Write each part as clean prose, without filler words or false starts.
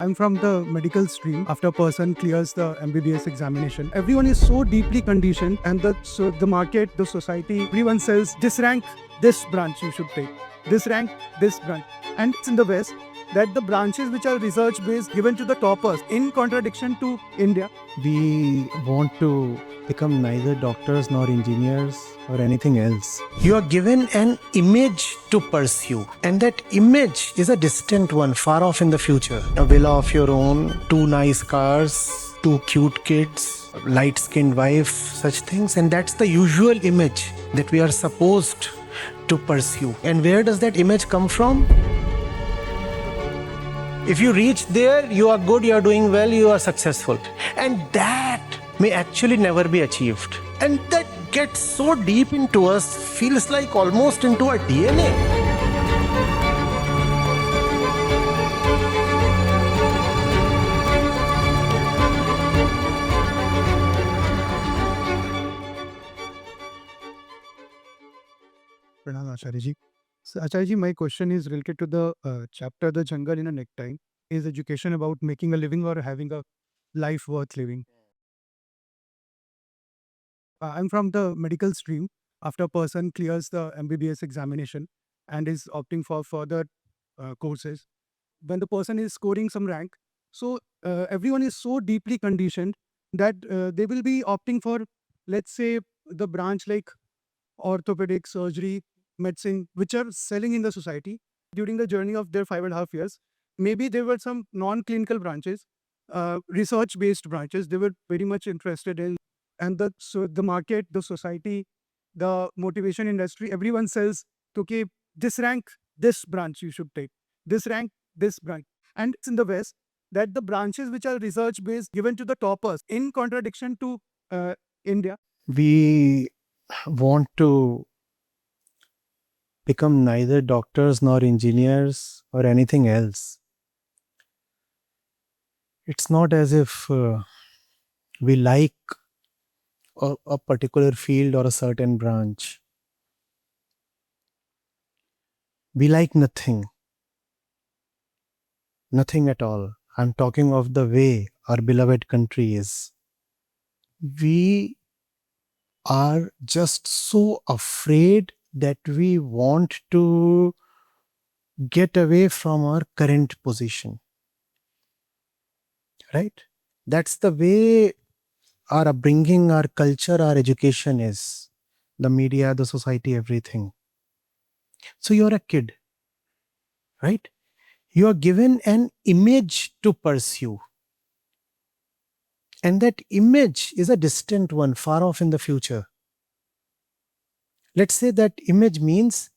I'm from the medical stream. After a person clears the MBBS examination, everyone is so deeply conditioned, and the market, the society, everyone says this rank, this branch you should take. This rank, this branch, and it's in the West that the branches which are research based given to the toppers, in contradiction to India. We want to become neither doctors nor engineers or anything else. You are given an image to pursue, and that image is a distant one, far off in the future. A villa of your own, two nice cars, two cute kids, light-skinned wife, such things, and that's the usual image that we are supposed to pursue. And where does that image come from? If you reach there, you are good, you are doing well, you are successful. And that may actually never be achieved. And that gets so deep into us, feels like almost into our DNA. Pranam Acharya ji. So Acharya ji, my question is related to the chapter "The Jungle in a Necktie." Is education about making a living or having a life worth living? I'm from the medical stream. After a person clears the MBBS examination and is opting for further courses, when the person is scoring some rank, so everyone is so deeply conditioned that they will be opting for, let's say, the branch like orthopedic surgery, medicine, which are selling in the society during the journey of their 5.5 years. Maybe there were some non-clinical branches, research-based branches. They were very much interested in, and the market, the society, the motivation industry, everyone says, okay, this rank, this branch you should take. This rank, this branch, and it's in the West that the branches which are research-based given to the toppers, in contradiction to India. We want to become neither doctors nor engineers or anything else. It's not as if we like a particular field or a certain branch. We like nothing. Nothing at all. I'm talking of the way our beloved country is. We are just so afraid that we want to get away from our current position. Right? That's the way our upbringing, our culture, our education is. The media, the society, everything. So you're a kid, right? You are given an image to pursue. And that image is a distant one, far off in the future. Let's say that image means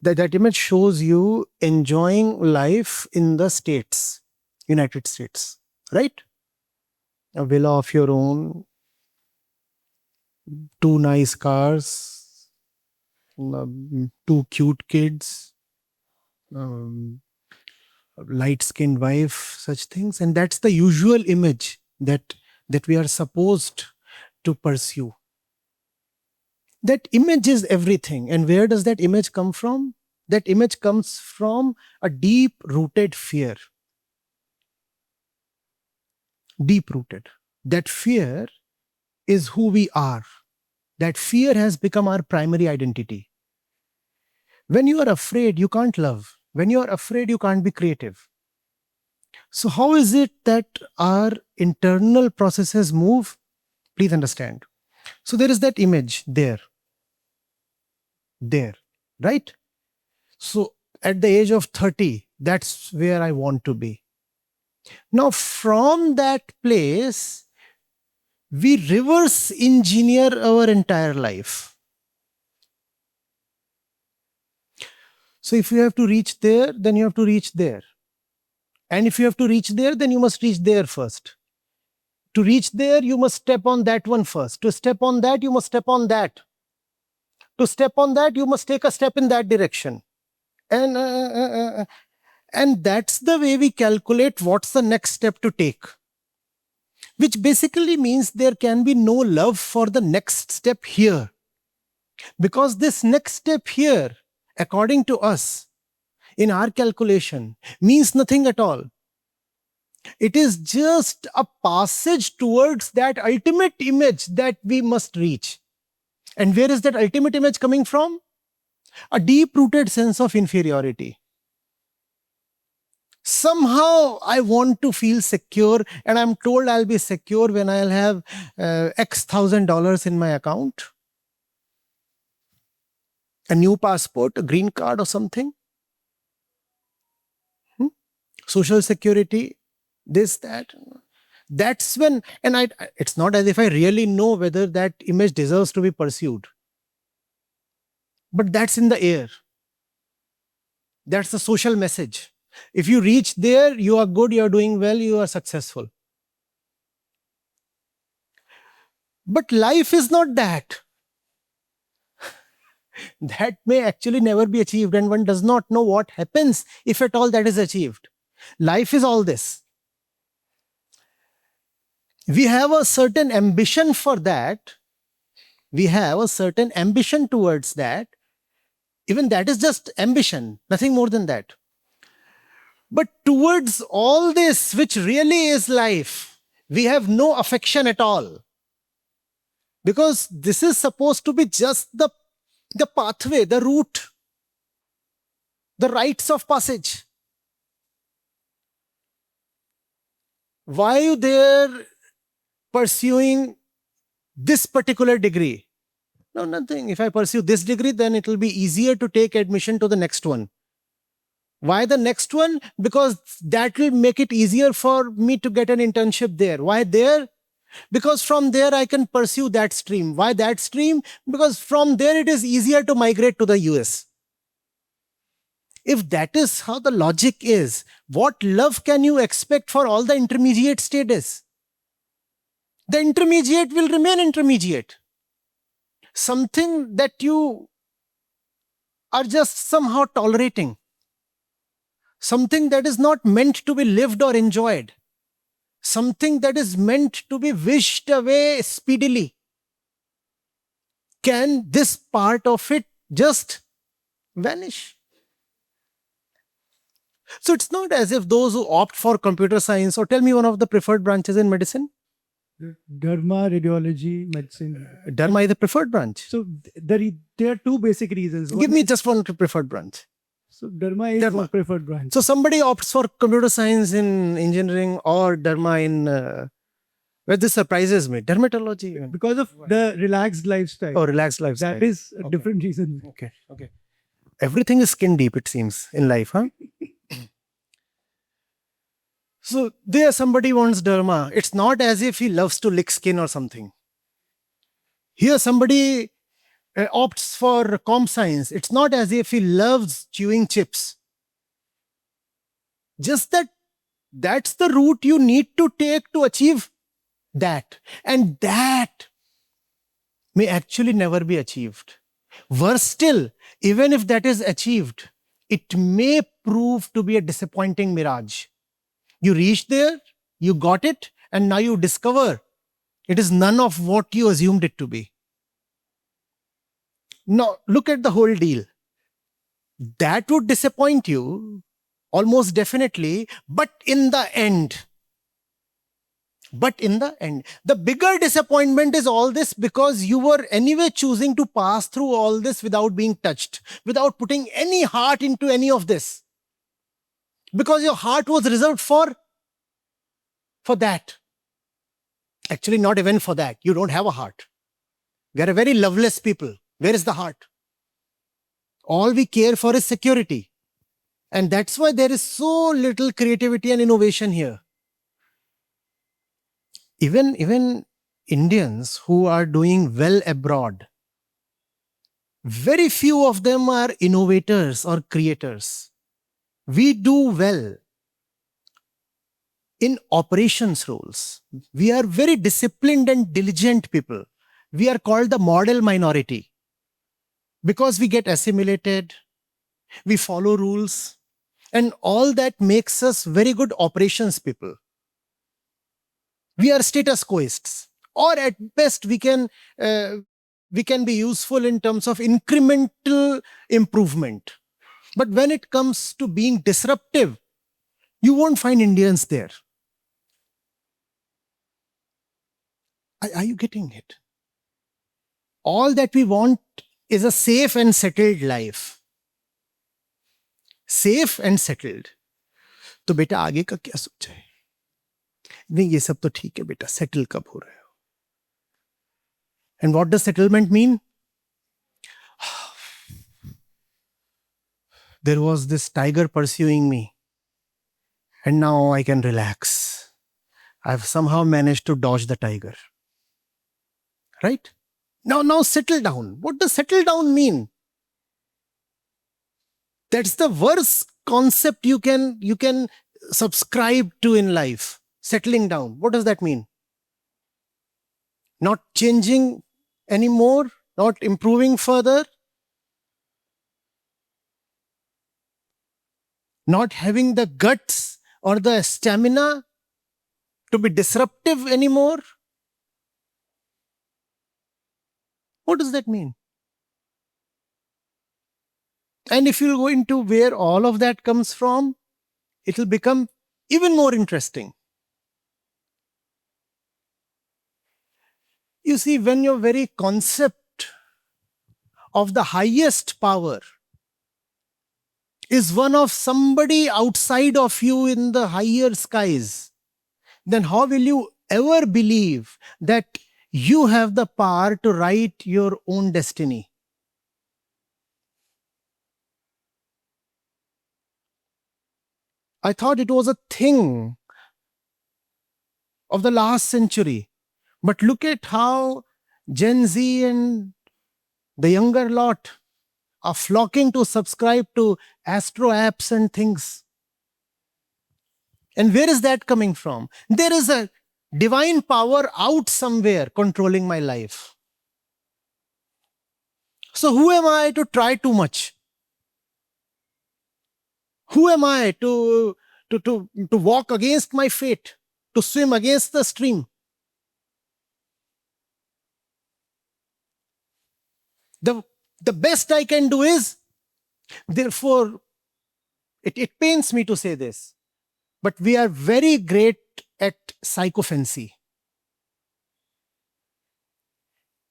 that image shows you enjoying life in the States, United States, right? A villa of your own, two nice cars, two cute kids, light-skinned wife, such things. And that's the usual image that we are supposed to pursue. That image is everything. And where does that image come from? That image comes from a deep-rooted fear. Deep-rooted. That fear is who we are. That fear has become our primary identity. When you are afraid, you can't love. When you are afraid, you can't be creative. So how is it that our internal processes move? Please understand. So there is that image there, right? So at the age of 30, that's where I want to be. Now from that place, we reverse engineer our entire life. So if you have to reach there, then you have to reach there. And if you have to reach there, then you must reach there first. To reach there, you must step on that one first. To step on that, you must step on that. To step on that, you must take a step in that direction. And that's the way we calculate what's the next step to take. Which basically means there can be no love for the next step here. Because this next step here, according to us, in our calculation, means nothing at all. It is just a passage towards that ultimate image that we must reach. And where is that ultimate image coming from? A deep-rooted sense of inferiority. Somehow I want to feel secure, and I'm told I'll be secure when I'll have X $1,000 in my account, a new passport, a green card or something. Social security, this, that. That's when, and it's not as if I really know whether that image deserves to be pursued. But that's in the air. That's the social message. If you reach there, you are good, you are doing well, you are successful. But life is not that. That may actually never be achieved, and one does not know what happens if at all that is achieved. Life is all this. We have a certain ambition for that. We have a certain ambition towards that. Even that is just ambition, nothing more than that. But towards all this, which really is life, we have no affection at all. Because this is supposed to be just the pathway, the route, the rites of passage. Why are you there pursuing this particular degree? No, nothing. If I pursue this degree, then it will be easier to take admission to the next one. Why the next one? Because that will make it easier for me to get an internship there. Why there? Because from there I can pursue that stream. Why that stream? Because from there it is easier to migrate to the US. If that is how the logic is, what love can you expect for all the intermediate stages? The intermediate will remain intermediate. Something that you are just somehow tolerating. Something that is not meant to be lived or enjoyed. Something that is meant to be wished away speedily. Can this part of it just vanish? So it's not as if those who opt for computer science, or tell me one of the preferred branches in medicine. Dharma, radiology, medicine. Dharma is the preferred branch. So there are two basic reasons. Give me just one preferred branch. So Dharma is one preferred branch. So somebody opts for computer science in engineering or Dharma in, well, this surprises me, dermatology. Because of the relaxed lifestyle. Oh, relaxed lifestyle. That is a different reason. Okay. Everything is skin deep, it seems, in life, huh? So there somebody wants Dharma. It's not as if he loves to lick skin or something. Here somebody opts for comp science. It's not as if he loves chewing chips. Just that's the route you need to take to achieve that. And that may actually never be achieved. Worse still, even if that is achieved, it may prove to be a disappointing mirage. You reach there, you got it, and now you discover it is none of what you assumed it to be. Now, look at the whole deal. That would disappoint you, almost definitely, but in the end, the bigger disappointment is all this because you were anyway choosing to pass through all this without being touched, without putting any heart into any of this. Because your heart was reserved for that. Actually, not even for that. You don't have a heart. We are a very loveless people. Where is the heart? All we care for is security. And that's why there is so little creativity and innovation here. Even Indians who are doing well abroad, very few of them are innovators or creators. We do well in operations roles. We are very disciplined and diligent people. We are called the model minority because we get assimilated, we follow rules, and all that makes us very good operations people. We are status quoists, or at best we can be useful in terms of incremental improvement. But when it comes to being disruptive, you won't find Indians there. Are you getting it? All that we want is a safe and settled life. Safe and settled. तो बेटा आगे का क्या सोचा है? नहीं, ये सब तो ठीक है बेटा, सेटल कब हो रहे हो? And what does settlement mean? There was this tiger pursuing me, and now I can relax. I've somehow managed to dodge the tiger. Right? Now settle down. What does settle down mean? That's the worst concept you can subscribe to in life. Settling down. What does that mean? Not changing anymore, not improving further, not having the guts or the stamina to be disruptive anymore. What does that mean? And if you go into where all of that comes from, it will become even more interesting. You see, when your very concept of the highest power is one of somebody outside of you in the higher skies, then how will you ever believe that you have the power to write your own destiny? I thought it was a thing of the last century. But look at how Gen Z and the younger lot are flocking to subscribe to astro apps and things. And where is that coming from? There is a divine power out somewhere controlling my life. So who am I to try too much? Who am I to walk against my fate, to swim against the stream? The best I can do is, therefore, it pains me to say this, but we are very great at psychophancy.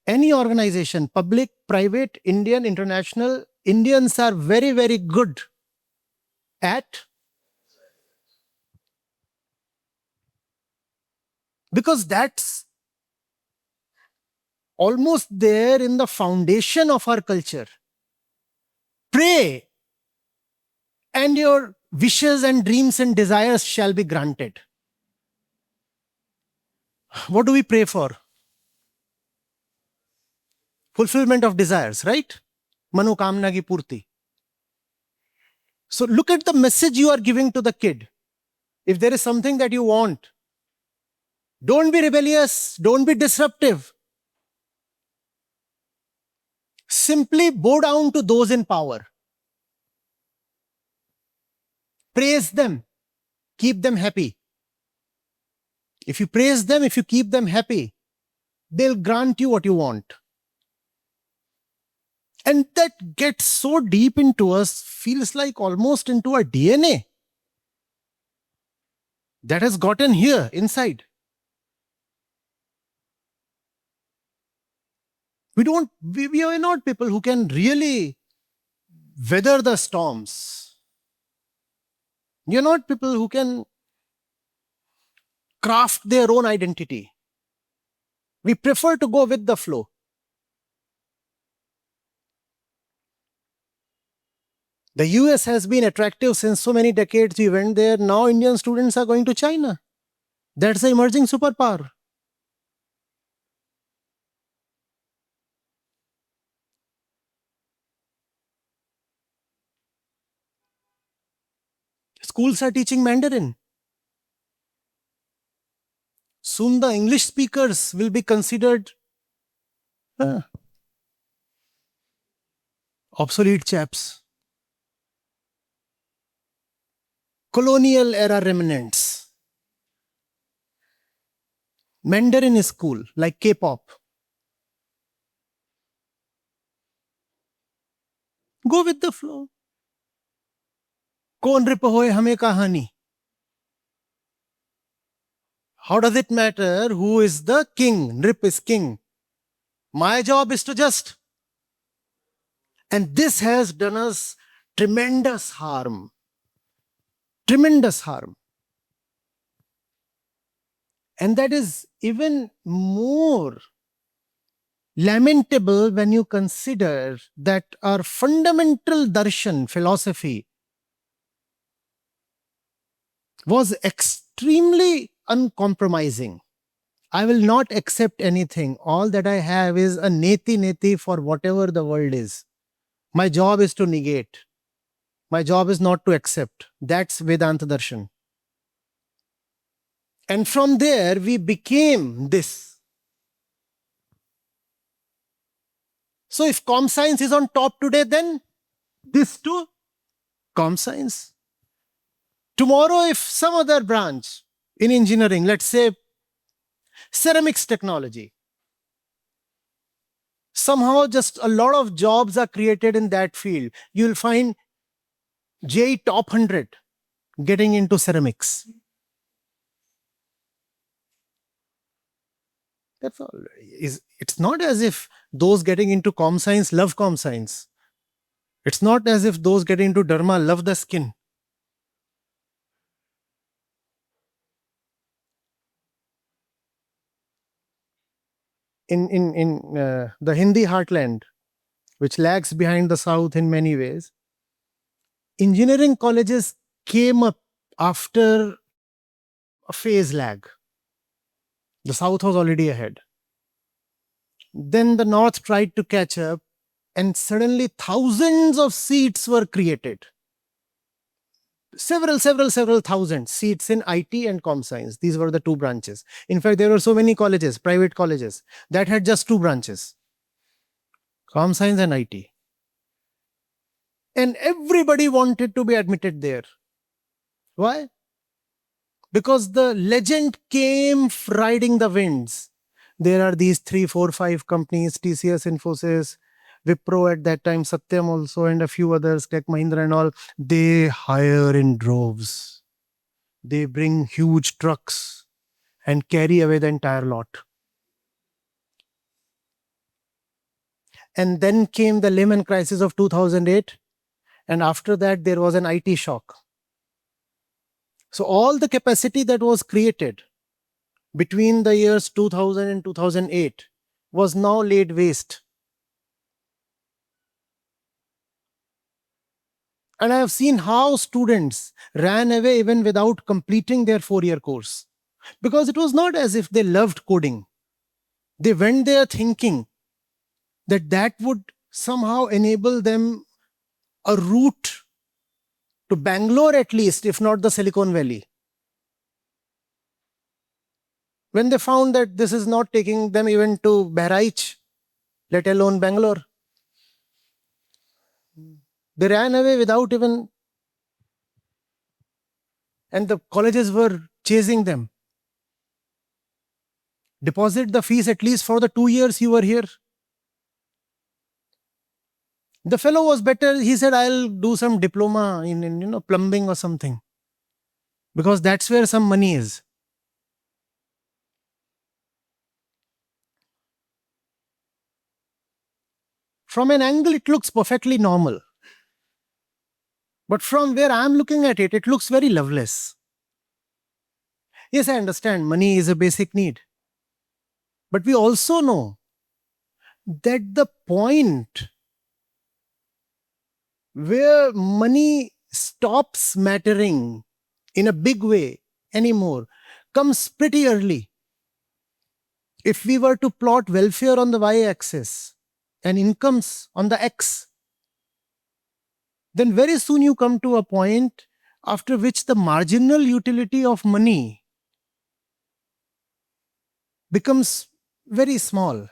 Any organization, public, private, Indian, international, Indians are very, very good at, because that's almost there in the foundation of our culture. Pray, and your wishes and dreams and desires shall be granted. What do we pray for? Fulfillment of desires, right? Manokamna ki purti. So look at the message you are giving to the kid. If there is something that you want, don't be rebellious, don't be disruptive. Simply bow down to those in power. Praise them. Keep them happy. If you praise them, if you keep them happy, they'll grant you what you want. And that gets so deep into us, feels like almost into our DNA. That has gotten here inside. We are not people who can really weather the storms. We are not people who can craft their own identity. We prefer to go with the flow. The US has been attractive since so many decades. We went there. Now Indian students are going to China. That's the emerging superpower. Schools are teaching Mandarin. Soon the English speakers will be considered obsolete chaps. Colonial era remnants. Mandarin is cool, like K-pop. Go with the flow. कौन rib होए हमें कहानी. How does it matter who is the king? Nrip is king. My job is to just. And this has done us tremendous harm. Tremendous harm. And that is even more lamentable when you consider that our fundamental darshan, philosophy, was extremely uncompromising. I will not accept anything. All that I have is a neti neti for whatever the world is. My job is to negate. My job is not to accept. That's Vedanta Darshan. And from there, we became this. So if com science is on top today, then this too, com science. Tomorrow, if some other branch in engineering, let's say ceramics technology, somehow just a lot of jobs are created in that field, you'll find JEE top 100 getting into ceramics. That's all. It's not as if those getting into com science love com science. It's not as if those getting into dharma love the skin. In the Hindi heartland, which lags behind the South in many ways, engineering colleges came up after a phase lag. The South was already ahead. Then the North tried to catch up, and suddenly thousands of seats were created. Several thousand seats in IT and com science. These were the two branches. In fact, there were so many colleges, private colleges, that had just two branches, com science and IT. And everybody wanted to be admitted there. Why? Because the legend came riding the winds. There are these 3, 4, 5 companies, TCS, Infosys, Wipro at that time, Satyam also, and a few others, like Mahindra and all. They hire in droves. They bring huge trucks and carry away the entire lot. And then came the Lehman crisis of 2008. And after that, there was an IT shock. So all the capacity that was created between the years 2000 and 2008 was now laid waste. And I have seen how students ran away even without completing their 4-year course. Because it was not as if they loved coding. They went there thinking that that would somehow enable them a route to Bangalore at least, if not the Silicon Valley. When they found that this is not taking them even to Bahraich, let alone Bangalore, they ran away without even, and the colleges were chasing them. Deposit the fees at least for the 2 years you were here. The fellow was better. He said, I'll do some diploma in plumbing or something, because that's where some money is. From an angle, it looks perfectly normal. But from where I'm looking at it, it looks very loveless. Yes, I understand money is a basic need. But we also know that the point where money stops mattering in a big way anymore comes pretty early. If we were to plot welfare on the y-axis and incomes on the x, then very soon you come to a point after which the marginal utility of money becomes very small.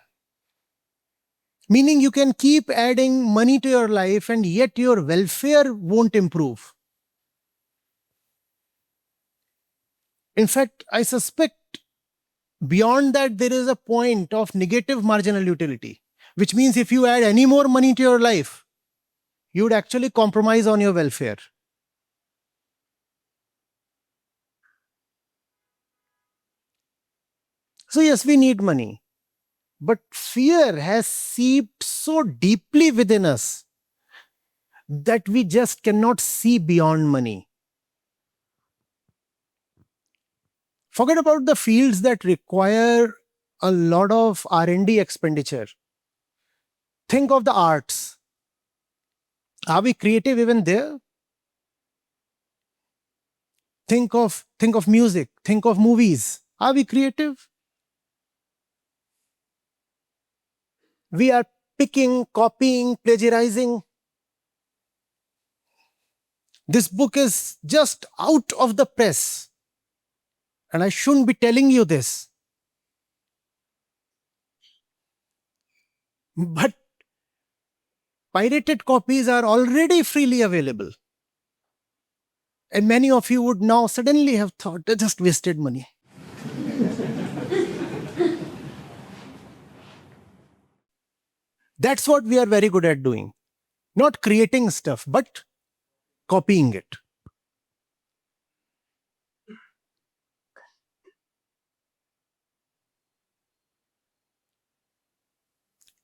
Meaning you can keep adding money to your life and yet your welfare won't improve. In fact, I suspect beyond that there is a point of negative marginal utility, which means if you add any more money to your life, you would actually compromise on your welfare. So yes, we need money. But fear has seeped so deeply within us that we just cannot see beyond money. Forget about the fields that require a lot of R&D expenditure. Think of the arts. Are we creative even there? Think of music, think of movies. Are we creative? We are picking, copying, plagiarizing. This book is just out of the press. And I shouldn't be telling you this. But pirated copies are already freely available. And many of you would now suddenly have thought they just wasted money. That's what we are very good at doing. Not creating stuff, but copying it.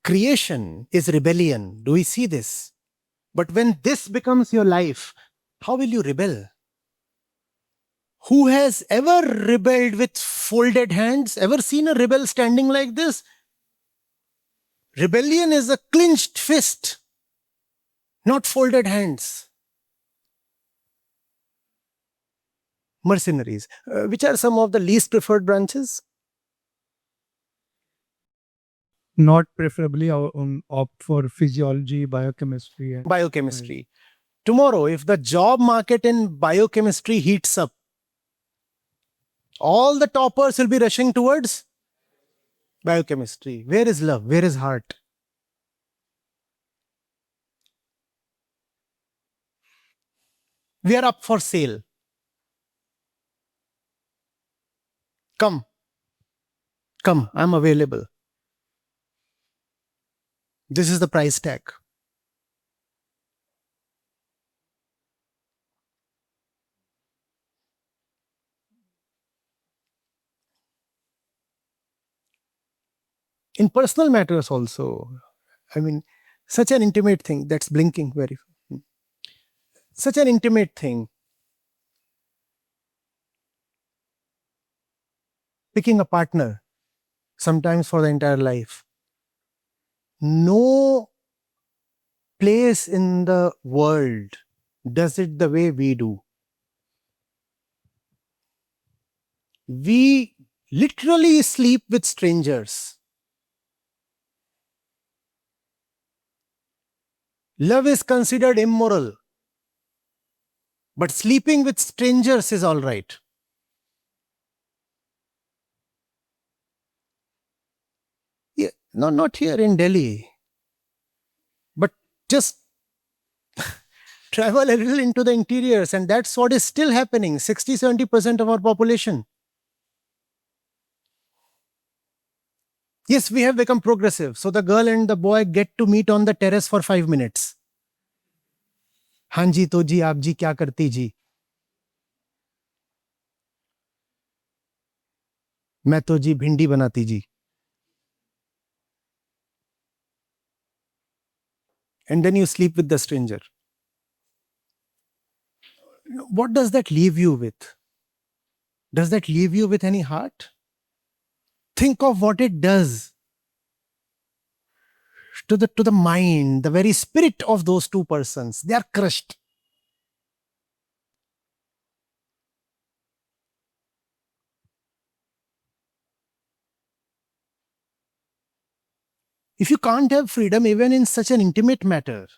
Creation is rebellion. Do we see this? But when this becomes your life, how will you rebel? Who has ever rebelled with folded hands? Ever seen a rebel standing like this? Rebellion is a clenched fist, not folded hands. Mercenaries. Which are some of the least preferred branches? Not preferably opt for physiology, biochemistry, and Biochemistry. Tomorrow, if the job market in biochemistry heats up, all the toppers will be rushing towards biochemistry. Where is love? Where is heart? We are up for sale. Come, I'm available. This is the price tag. In personal matters also, I mean, such an intimate thing that's blinking very, such an intimate thing. Picking a partner, sometimes for the entire life. No place in the world does it the way we do. We literally sleep with strangers. Love is considered immoral, but sleeping with strangers is all right. Yeah, no, not here in Delhi, but just travel a little into the interiors, and that's what is still happening. 60-70% of our population. Yes, we have become progressive. So the girl and the boy get to meet on the terrace for 5 minutes. हाँ जी तो जी आप जी क्या करती जी मैं तो जी भिंडी बनाती जी. And then you sleep with the stranger. What does that leave you with? Does that leave you with any heart? Think of what it does to the mind, the very spirit of those two persons. They are crushed. If you can't have freedom even in such an intimate matter,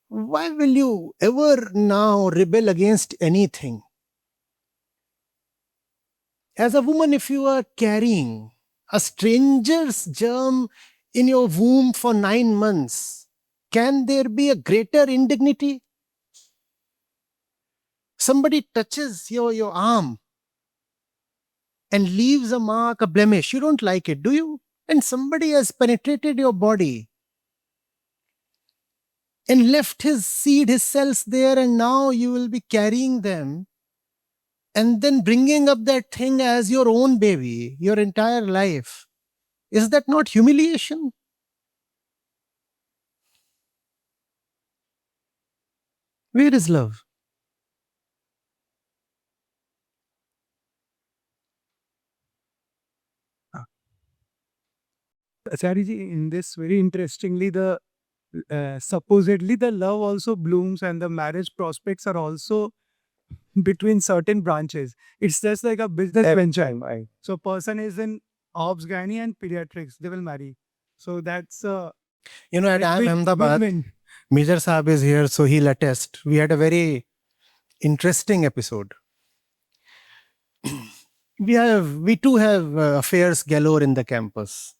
why will you ever now rebel against anything? As a woman, if you are carrying a stranger's germ in your womb for 9 months, can there be a greater indignity? Somebody touches your arm and leaves a mark, a blemish. You don't like it, do you? And somebody has penetrated your body and left his seed, his cells there, and now you will be carrying them and then bringing up that thing as your own baby your entire life. Is that not humiliation? Where is love? Acharya ji, in this very interestingly, the supposedly the love also blooms and the marriage prospects are also between certain branches. It's just like a business venture. So person is in obs gynae and pediatrics, they will marry. So that's You know, at like Ahmedabad, win-win. Major Saab is here, so he'll attest. We had a very interesting episode. We too have affairs galore in the campus.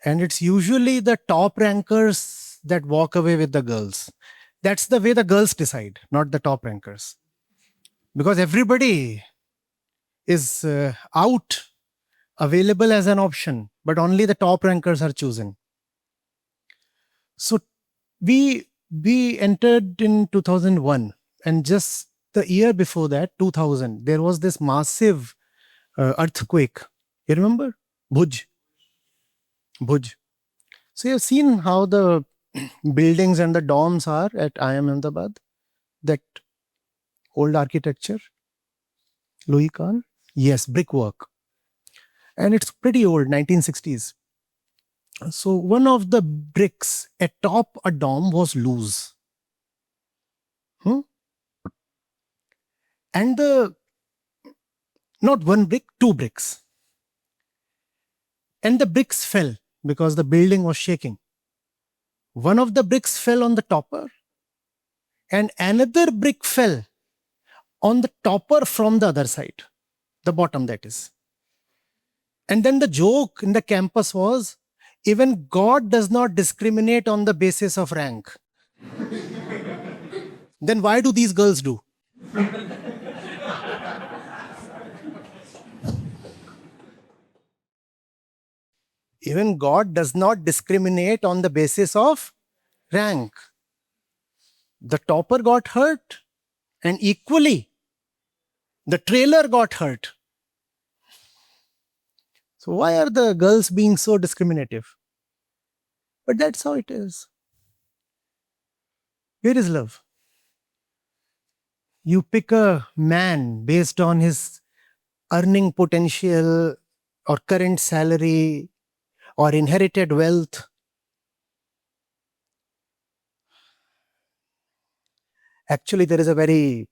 And it's usually the top rankers that walk away with the girls. That's the way the girls decide, not the top rankers. Because everybody is out, available as an option, but only the top rankers are chosen. So we entered in 2001, and just the year before that, 2000, there was this massive earthquake. You remember? Bhuj. So you've seen how the buildings and the dorms are at IIM Ahmedabad, that old architecture, Louis Kahn. Yes, brickwork. And it's pretty old, 1960s. So one of the bricks atop a dorm was loose. And not one brick, two bricks. And the bricks fell because the building was shaking. One of the bricks fell on the topper, and another brick fell on the topper from the other side, the bottom, that is. And then the joke in the campus was, even God does not discriminate on the basis of rank. Then why do these girls do? Even God does not discriminate on the basis of rank. The topper got hurt, and equally, the trailer got hurt. So why are the girls being so discriminative? But that's how it is. Where is love? You pick a man based on his earning potential or current salary or inherited wealth. Actually, there is a very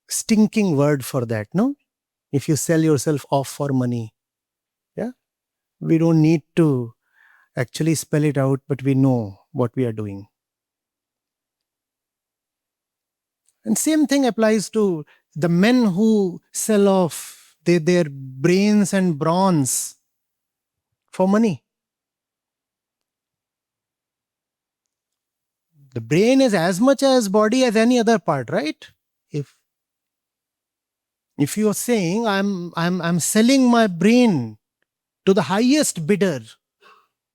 stinking word for that, no? If you sell yourself off for money. Yeah? We don't need to actually spell it out, but we know what we are doing. And same thing applies to the men who sell off their brains and brawns for money. The brain is as much as body as any other part, right? If you are saying I'm selling my brain to the highest bidder,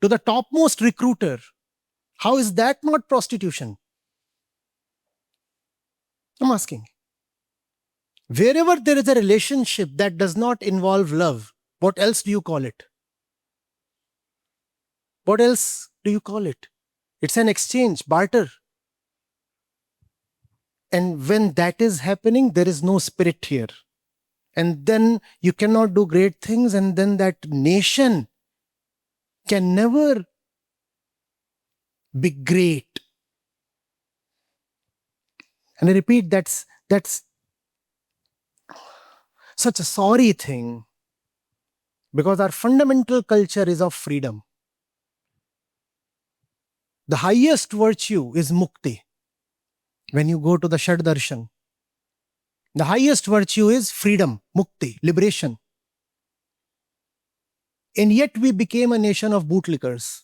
to the topmost recruiter, how is that not prostitution? I'm asking. Wherever there is a relationship that does not involve love, what else do you call it? What else do you call it? It's an exchange, barter. And when that is happening, there is no spirit here. And then you cannot do great things, and then that nation can never be great. And I repeat, that's such a sorry thing, because our fundamental culture is of freedom. The highest virtue is mukti. When you go to the Shad Darshan, the highest virtue is freedom, mukti, liberation. And yet we became a nation of bootlickers.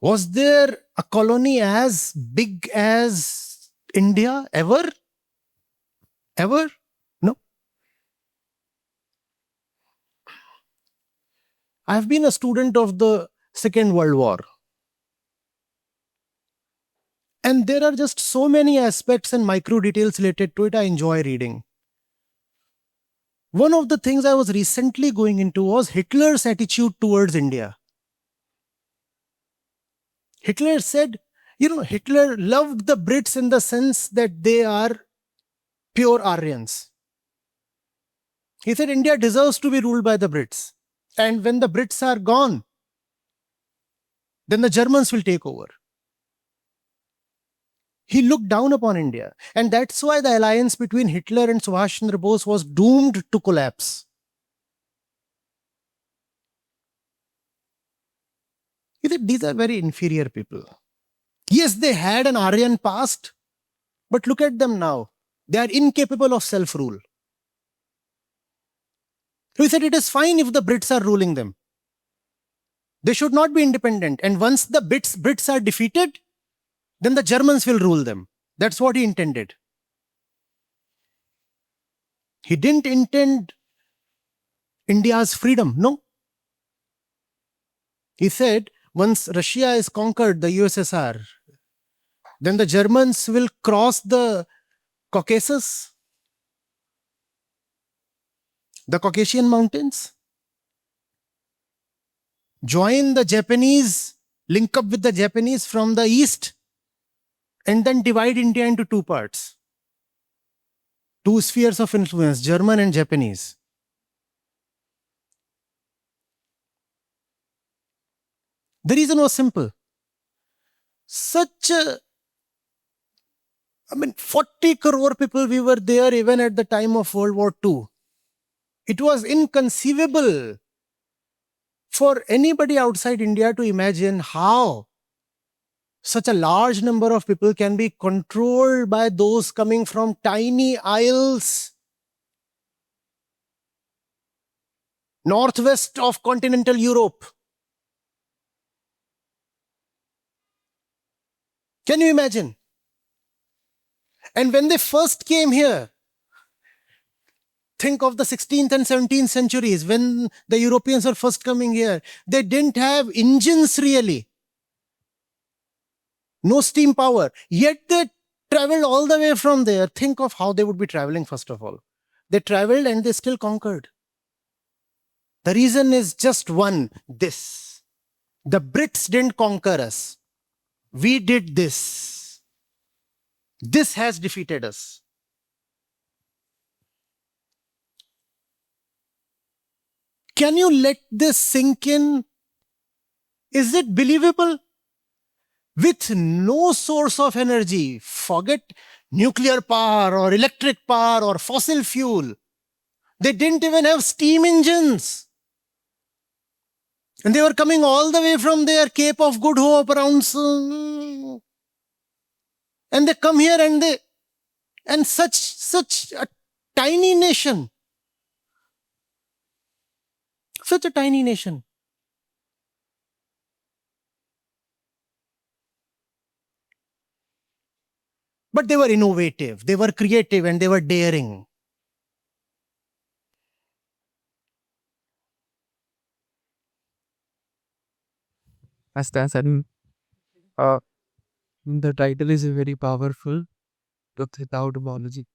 Was there a colony as big as India ever? Ever? No. I've been a student of the Second World War. And there are just so many aspects and micro details related to it. I enjoy reading. One of the things I was recently going into was Hitler's attitude towards India. Hitler said, Hitler loved the Brits in the sense that they are pure Aryans. He said India deserves to be ruled by the Brits. And when the Brits are gone, then the Germans will take over. He looked down upon India. And that's why the alliance between Hitler and Subhash Chandra Bose was doomed to collapse. He said these are very inferior people. Yes, they had an Aryan past, but look at them now. They are incapable of self-rule. So he said it is fine if the Brits are ruling them. They should not be independent. And once the Brits are defeated, then the Germans will rule them. That's what he intended. He didn't intend India's freedom. No. He said once Russia is conquered, the USSR, then the Germans will cross the Caucasus, the Caucasian mountains, join the Japanese, link up with the Japanese from the east, and then divide India into two parts. Two spheres of influence, German and Japanese. The reason was simple. 40 crore people we were there even at the time of World War II. It was inconceivable for anybody outside India to imagine how such a large number of people can be controlled by those coming from tiny isles northwest of continental Europe. Can you imagine? And when they first came here, think of the 16th and 17th centuries when the Europeans were first coming here. They didn't have engines really. No steam power. Yet they traveled all the way from there. Think of how they would be traveling first of all. They traveled and they still conquered. The reason is just one, this. The Brits didn't conquer us. We did this. This has defeated us. Can you let this sink in? Is it believable? With no source of energy, forget nuclear power or electric power or fossil fuel. They didn't even have steam engines. And they were coming all the way from their Cape of Good Hope around. And they come here and such a tiny nation. Such a tiny nation. But they were innovative, they were creative, and they were daring. As I said, the title is very powerful, Truth Without Apology.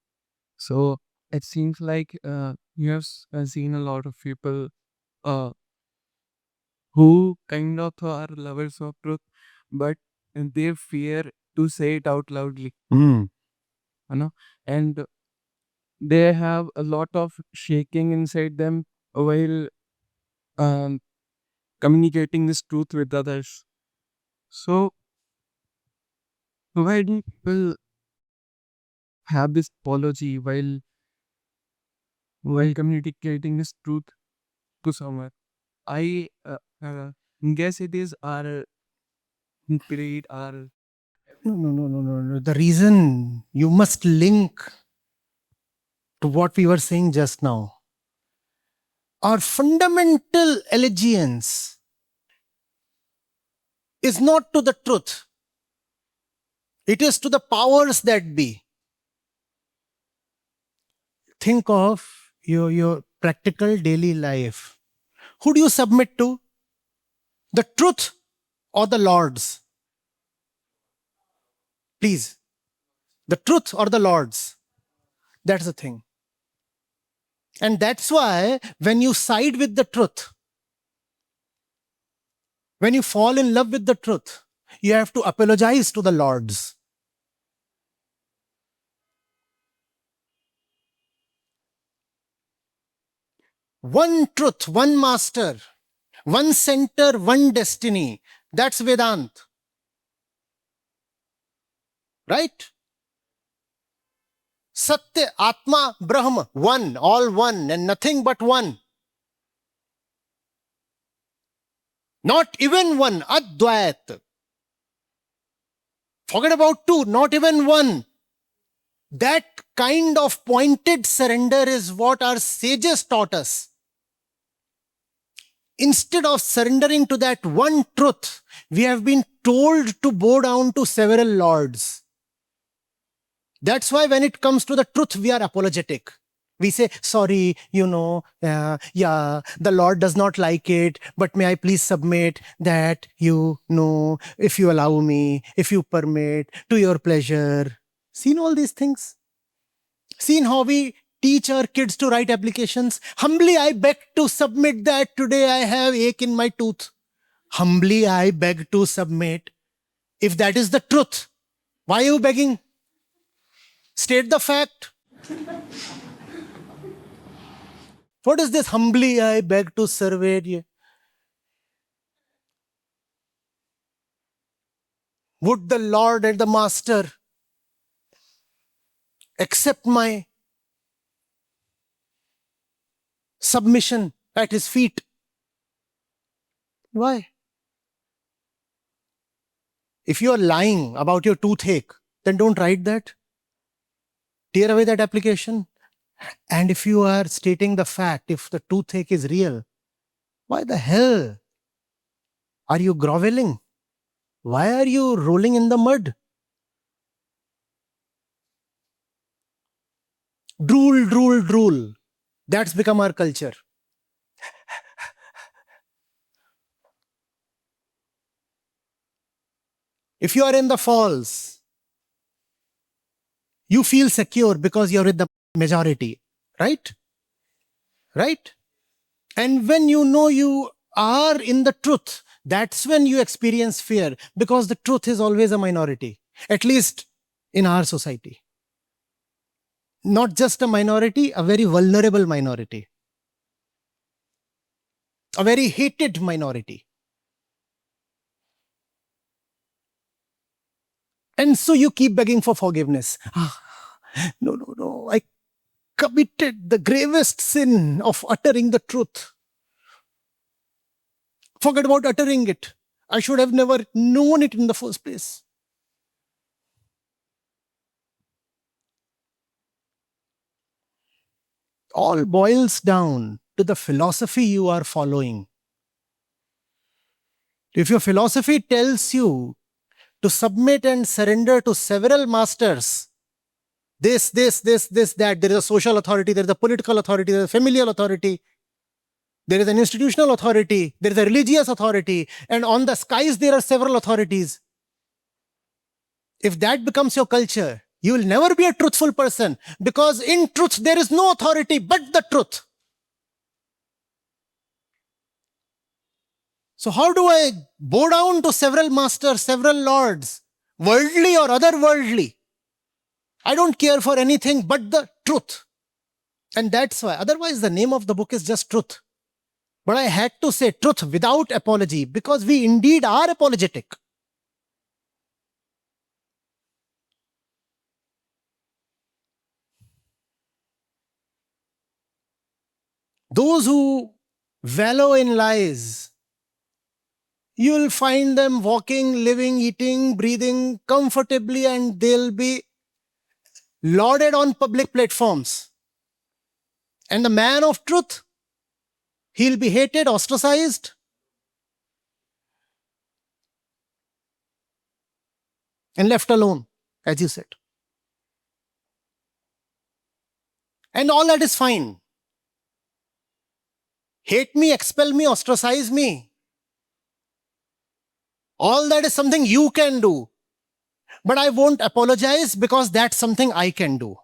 So it seems like you have seen a lot of people who kind of are lovers of truth, but they fear to say it out loudly, you know, and they have a lot of shaking inside them while um, communicating this truth with others. So why do people have this apology while communicating this truth to someone? I guess it is our greed, our No. The reason you must link to what we were saying just now. Our fundamental allegiance is not to the truth. It is to the powers that be. Think of your practical daily life. Who do you submit to? The truth or the lords? Please. The truth or the Lord's? That's the thing. And that's why when you side with the truth, when you fall in love with the truth, you have to apologize to the Lord's. One truth, one master, one center, one destiny. That's Vedant. Right? Satya, Atma, Brahma, one, all one, and nothing but one. Not even one, Advait. Forget about two, not even one. That kind of pointed surrender is what our sages taught us. Instead of surrendering to that one truth, we have been told to bow down to several lords. That's why when it comes to the truth, we are apologetic. We say, sorry, the Lord does not like it, but may I please submit that if you allow me, if you permit, to your pleasure. Seen all these things? Seen how we teach our kids to write applications? Humbly, I beg to submit that today I have ache in my tooth. Humbly, I beg to submit. If that is the truth, why are you begging? State the fact. What is this humbly I beg to submit? Would the Lord and the Master accept my submission at his feet? Why? If you are lying about your toothache, then don't write that. Tear away that application. And if you are stating the fact, if the toothache is real, why the hell are you groveling? Why are you rolling in the mud? Drool, drool, drool. That's become our culture. If you are in the falls, you feel secure because you're with the majority, right? Right? And when you know you are in the truth, that's when you experience fear, because the truth is always a minority, at least in our society. Not just a minority, a very vulnerable minority. A very hated minority. And so you keep begging for forgiveness. No, I committed the gravest sin of uttering the truth. Forget about uttering it. I should have never known it in the first place. All boils down to the philosophy you are following. If your philosophy tells you to submit and surrender to several masters, this, that, there is a social authority, there is a political authority, there is a familial authority, there is an institutional authority, there is a religious authority, and on the skies there are several authorities. If that becomes your culture, you will never be a truthful person, because in truth there is no authority but the truth. So how do I bow down to several masters, several lords, worldly or otherworldly? I don't care for anything but the truth. And that's why, otherwise the name of the book is just truth. But I had to say truth without apology, because we indeed are apologetic. Those who wallow in lies, you will find them walking, living, eating, breathing comfortably, and they'll be lauded on public platforms. And the man of truth, he'll be hated, ostracized, and left alone, as you said. And all that is fine. Hate me, expel me, ostracize me. All that is something you can do. But I won't apologize because that's something I can do.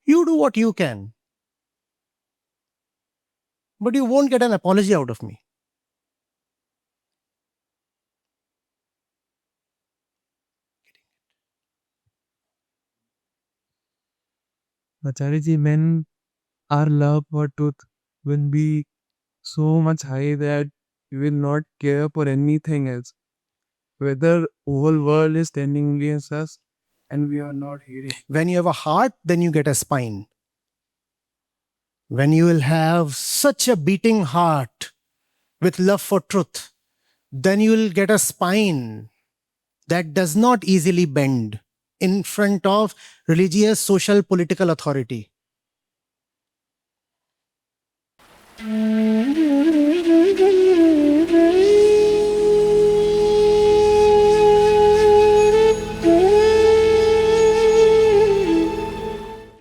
You do what you can. But you won't get an apology out of me. Acharya ji, when our love for truth will be so much high that we will not care for anything else. Whether whole world is standing against us and we are not hearing. When you have a heart, then you get a spine. When you will have such a beating heart with love for truth, then you will get a spine that does not easily bend in front of religious, social, political authority.